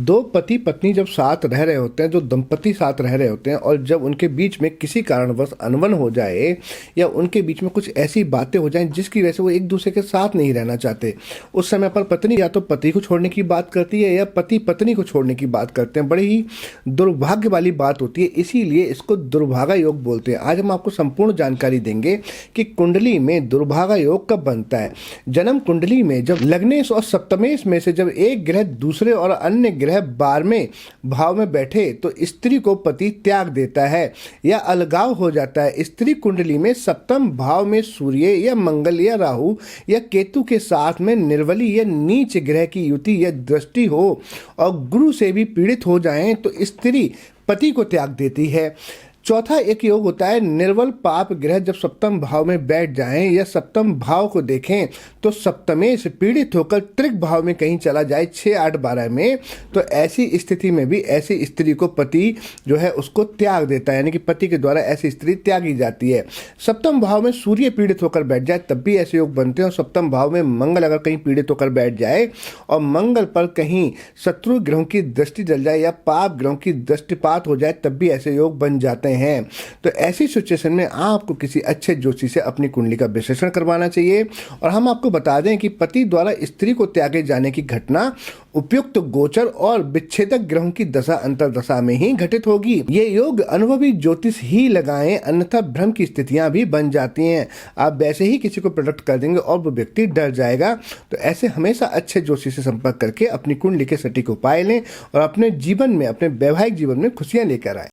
दो पति पत्नी जब साथ रह रहे होते हैं, जो दंपति साथ रह रहे होते हैं, और जब उनके बीच में किसी कारणवश अनबन हो जाए या उनके बीच में कुछ ऐसी बातें हो जाएं जिसकी वजह से वो एक दूसरे के साथ नहीं रहना चाहते, उस समय पर पत्नी या तो पति को छोड़ने की बात करती है या पति पत्नी को छोड़ने की बात करते हैं। बड़ी ही दुर्भाग्य वाली बात होती है, इसीलिए इसको दुर्भागा योग बोलते हैं। आज हम आपको संपूर्ण जानकारी देंगे कि कुंडली में दुर्भागा योग कब बनता है। जन्म कुंडली में जब लग्नेश और सप्तमेश में से जब एक ग्रह दूसरे और अन्य ग्रह 12वें भाव में बैठे तो स्त्री को पति त्याग देता है या अलगाव हो जाता है। स्त्री कुंडली में सप्तम भाव में सूर्य या मंगल या राहु या केतु के साथ में निर्बली या नीच ग्रह की युति या दृष्टि हो और गुरु से भी पीड़ित हो जाएं तो स्त्री पति को त्याग देती है। चौथा एक योग होता है निर्बल पाप ग्रह जब सप्तम भाव में बैठ जाएं या सप्तम भाव को देखें तो सप्तमेश पीड़ित होकर त्रिक भाव में कहीं चला जाए 6, 8, 12 में, तो ऐसी स्थिति में भी ऐसी स्त्री को पति जो है उसको त्याग देता है, यानी कि पति के द्वारा ऐसी स्त्री त्यागी जाती है। सप्तम भाव में सूर्य पीड़ित होकर बैठ जाए तब भी ऐसे योग बनते हैं, और सप्तम भाव में मंगल अगर कहीं पीड़ित होकर बैठ जाए और मंगल पर कहीं शत्रु ग्रहों की दृष्टि जल जाए या पाप ग्रहों की दृष्टिपात हो जाए तब भी ऐसे योग बन जाते हैं। तो ऐसी सिचुएशन में आपको किसी अच्छे ज्योतिषी से अपनी कुंडली का विश्लेषण करवाना चाहिए। और हम आपको बता दें कि पति द्वारा स्त्री को त्यागे जाने की घटना उपयुक्त गोचर और विच्छेदक ग्रहों की दशा अंतरदशा में ही घटित होगी। ये योग अनुभवी ज्योतिष ही लगाएं, अन्यथा भ्रम की स्थितियां भी बन जाती हैं। आप वैसे ही किसी को प्रोडक्ट कर देंगे और वो व्यक्ति डर जाएगा। तो ऐसे हमेशा अच्छे ज्योतिषी से संपर्क करके अपनी कुंडली के सटीक उपाय लें और अपने जीवन में, अपने वैवाहिक जीवन में खुशियां लेकर आए।